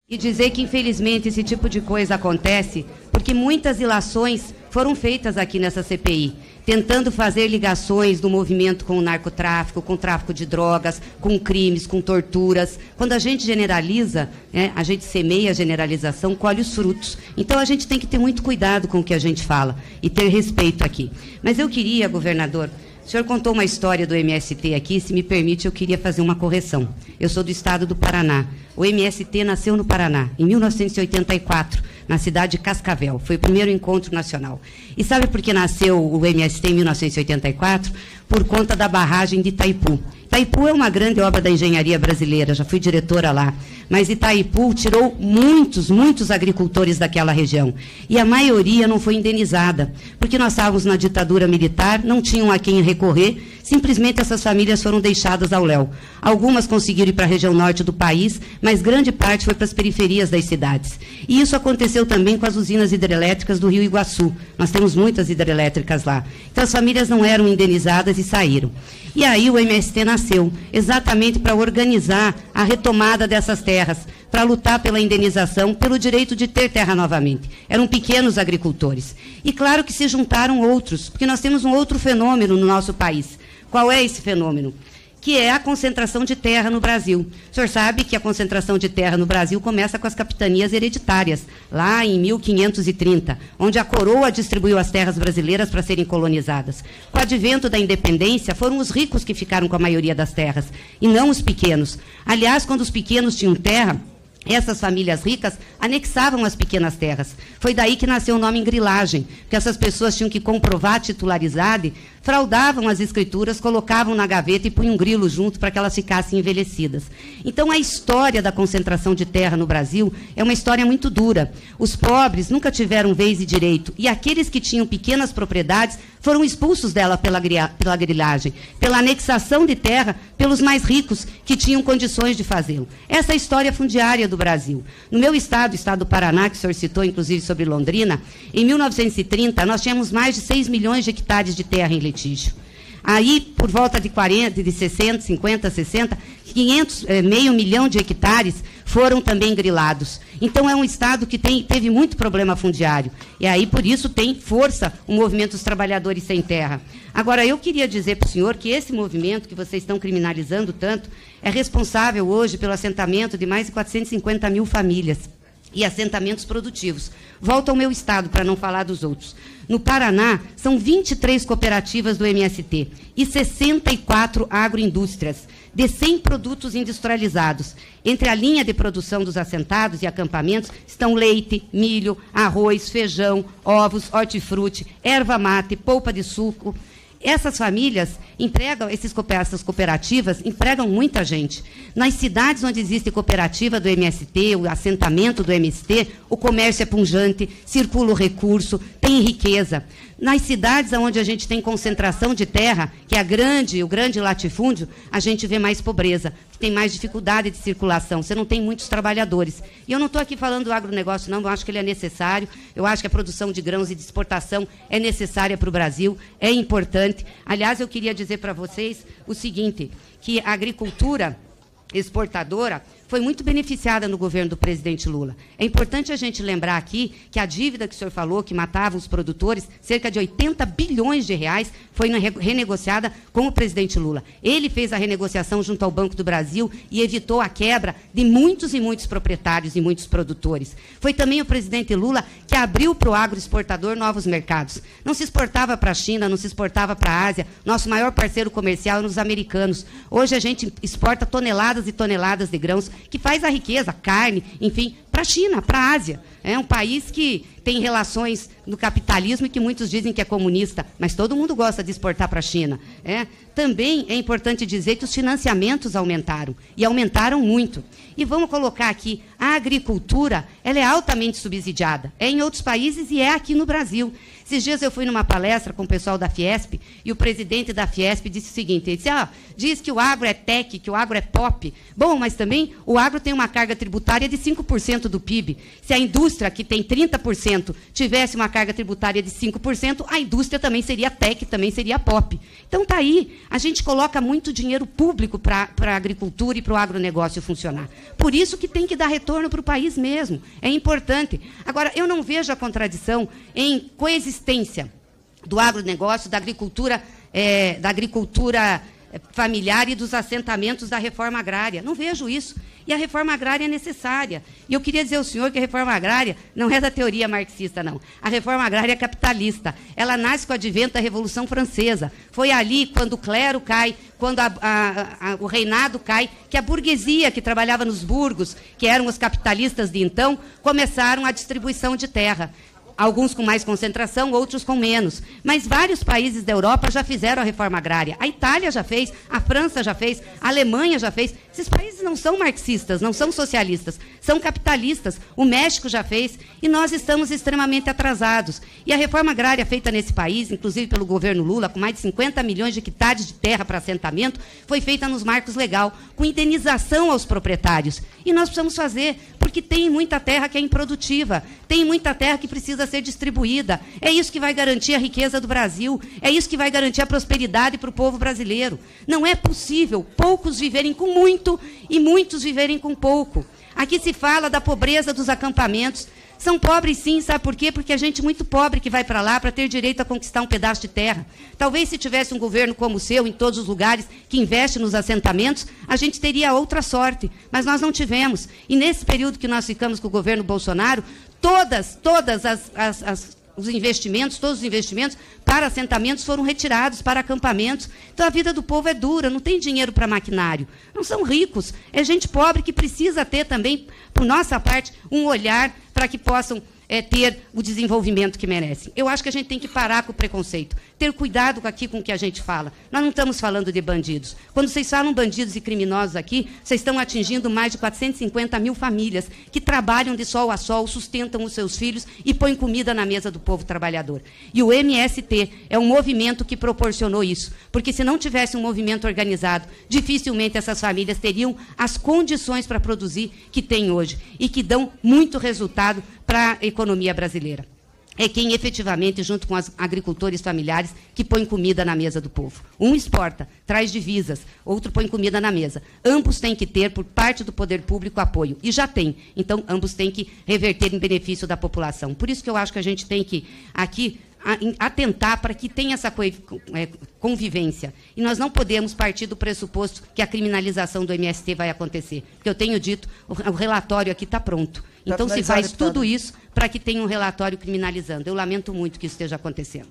E dizer que, infelizmente, esse tipo de coisa acontece porque muitas ilações foram feitas aqui nessa CPI, tentando fazer ligações do movimento com o narcotráfico, com o tráfico de drogas, com crimes, com torturas. Quando a gente generaliza, a gente semeia a generalização, colhe os frutos. Então, a gente tem que ter muito cuidado com o que a gente fala e ter respeito aqui. Mas eu queria, governador... O senhor contou uma história do MST aqui, se me permite, eu queria fazer uma correção. Eu sou do estado do Paraná. O MST nasceu no Paraná, em 1984, na cidade de Cascavel. Foi o primeiro encontro nacional. E sabe por que nasceu o MST em 1984? Por conta da barragem de Itaipu. Itaipu é uma grande obra da engenharia brasileira, já fui diretora lá. Mas Itaipu tirou muitos agricultores daquela região. E a maioria não foi indenizada, porque nós estávamos na ditadura militar, não tinham a quem recorrer, simplesmente essas famílias foram deixadas ao léu. Algumas conseguiram ir para a região norte do país, mas grande parte foi para as periferias das cidades. E isso aconteceu também com as usinas hidrelétricas do Rio Iguaçu. Nós temos muitas hidrelétricas lá. Então, as famílias não eram indenizadas e saíram. E aí o MST nasceu, exatamente para organizar a retomada dessas terras, para lutar pela indenização, pelo direito de ter terra novamente. Eram pequenos agricultores. E claro que se juntaram outros, porque nós temos um outro fenômeno no nosso país. Qual é esse fenômeno? Que é a concentração de terra no Brasil. O senhor sabe que a concentração de terra no Brasil começa com as capitanias hereditárias, lá em 1530, onde a coroa distribuiu as terras brasileiras para serem colonizadas. Com o advento da independência, foram os ricos que ficaram com a maioria das terras, e não os pequenos. Aliás, quando os pequenos tinham terra, essas famílias ricas anexavam as pequenas terras. Foi daí que nasceu o nome engrilagem, porque essas pessoas tinham que comprovar a titularidade, fraudavam as escrituras, colocavam na gaveta e punham um grilo junto para que elas ficassem envelhecidas. Então, a história da concentração de terra no Brasil é uma história muito dura. Os pobres nunca tiveram vez e direito, e aqueles que tinham pequenas propriedades foram expulsos dela pela grilagem, pela anexação de terra pelos mais ricos que tinham condições de fazê-lo. Essa é a história fundiária do Brasil. No meu estado, o estado do Paraná, que o senhor citou, inclusive, sobre Londrina, em 1930, nós tínhamos mais de 6 milhões de hectares de terra em litígio. Aí, por volta de 40, de 60, 50, 60, meio milhão de hectares foram também grilados. Então, é um estado que teve muito problema fundiário. E aí, por isso, tem força o movimento dos trabalhadores sem terra. Agora, eu queria dizer para o senhor que esse movimento que vocês estão criminalizando tanto é responsável hoje pelo assentamento de mais de 450 mil famílias e assentamentos produtivos. Volto ao meu estado, para não falar dos outros. No Paraná, são 23 cooperativas do MST e 64 agroindústrias, de 100 produtos industrializados. Entre a linha de produção dos assentados e acampamentos estão leite, milho, arroz, feijão, ovos, hortifruti, erva mate, polpa de suco. Essas famílias empregam, essas cooperativas empregam muita gente. Nas cidades onde existe cooperativa do MST, o assentamento do MST, o comércio é pujante, circula o recurso, tem riqueza. Nas cidades onde a gente tem concentração de terra, que é o grande latifúndio, a gente vê mais pobreza, tem mais dificuldade de circulação, você não tem muitos trabalhadores. E eu não estou aqui falando do agronegócio, não, eu acho que ele é necessário, eu acho que a produção de grãos e de exportação é necessária para o Brasil, é importante. Aliás, eu queria dizer para vocês o seguinte, que a agricultura exportadora foi muito beneficiada no governo do presidente Lula. É importante a gente lembrar aqui que a dívida que o senhor falou, que matava os produtores, cerca de 80 bilhões de reais, foi renegociada com o presidente Lula. Ele fez a renegociação junto ao Banco do Brasil e evitou a quebra de muitos e muitos proprietários e muitos produtores. Foi também o presidente Lula que abriu para o agroexportador novos mercados. Não se exportava para a China, não se exportava para a Ásia. Nosso maior parceiro comercial eram os americanos. Hoje a gente exporta toneladas e toneladas de grãos, que faz a riqueza, carne, enfim, para a China, para a Ásia. É um país que tem relações no capitalismo e que muitos dizem que é comunista, mas todo mundo gosta de exportar para a China. Também é importante dizer que os financiamentos aumentaram, e aumentaram muito. E vamos colocar aqui, a agricultura, ela é altamente subsidiada. É em outros países e é aqui no Brasil. Esses dias eu fui numa palestra com o pessoal da Fiesp, e o presidente da Fiesp disse o seguinte, ele disse, diz que o agro é tech, que o agro é pop. Bom, mas também o agro tem uma carga tributária de 5% crescimento do PIB. Se a indústria, que tem 30%, tivesse uma carga tributária de 5%, a indústria também seria tech, também seria pop. Então, está aí. A gente coloca muito dinheiro público para a agricultura e para o agronegócio funcionar. Por isso que tem que dar retorno para o país mesmo. É importante. Agora, eu não vejo a contradição em coexistência do agronegócio, da agricultura familiar e dos assentamentos da reforma agrária. Não vejo isso. E a reforma agrária é necessária. E eu queria dizer ao senhor que a reforma agrária não é da teoria marxista, não. A reforma agrária é capitalista. Ela nasce com o advento da Revolução Francesa. Foi ali, quando o clero cai, quando o reinado cai, que a burguesia que trabalhava nos burgos, que eram os capitalistas de então, começaram a distribuição de terra. Alguns com mais concentração, outros com menos. Mas vários países da Europa já fizeram a reforma agrária. A Itália já fez, a França já fez, a Alemanha já fez. Esses países não são marxistas, não são socialistas, são capitalistas. O México já fez e nós estamos extremamente atrasados. E a reforma agrária feita nesse país, inclusive pelo governo Lula, com mais de 50 milhões de hectares de terra para assentamento, foi feita nos marcos legal, com indenização aos proprietários. E nós precisamos fazer, porque tem muita terra que é improdutiva, tem muita terra que precisa ser distribuída. É isso que vai garantir a riqueza do Brasil, é isso que vai garantir a prosperidade para o povo brasileiro. Não é possível poucos viverem com muito e muitos viverem com pouco. Aqui se fala da pobreza dos acampamentos. São pobres sim, sabe por quê? Porque é gente muito pobre que vai para lá para ter direito a conquistar um pedaço de terra. Talvez se tivesse um governo como o seu, em todos os lugares, que investe nos assentamentos, a gente teria outra sorte. Mas nós não tivemos. E nesse período que nós ficamos com o governo Bolsonaro, todos os investimentos para assentamentos foram retirados para acampamentos. Então, a vida do povo é dura, não tem dinheiro para maquinário. Não são ricos, é gente pobre que precisa ter também, por nossa parte, um olhar para que possam ter o desenvolvimento que merecem. Eu acho que a gente tem que parar com o preconceito, ter cuidado com o que a gente fala. Nós não estamos falando de bandidos. Quando vocês falam bandidos e criminosos aqui, vocês estão atingindo mais de 450 mil famílias que trabalham de sol a sol, sustentam os seus filhos e põem comida na mesa do povo trabalhador. E o MST é um movimento que proporcionou isso, porque se não tivesse um movimento organizado, dificilmente essas famílias teriam as condições para produzir que têm hoje e que dão muito resultado para a economia brasileira. É quem efetivamente, junto com os agricultores familiares, que põe comida na mesa do povo. Um exporta, traz divisas, outro põe comida na mesa. Ambos têm que ter, por parte do poder público, apoio. E já tem. Então, ambos têm que reverter em benefício da população. Por isso que eu acho que a gente tem que, aqui, atentar para que tenha essa convivência. E nós não podemos partir do pressuposto que a criminalização do MST vai acontecer. Porque eu tenho dito, o relatório aqui está pronto. Então, se faz tudo isso para que tenha um relatório criminalizando. Eu lamento muito que isso esteja acontecendo.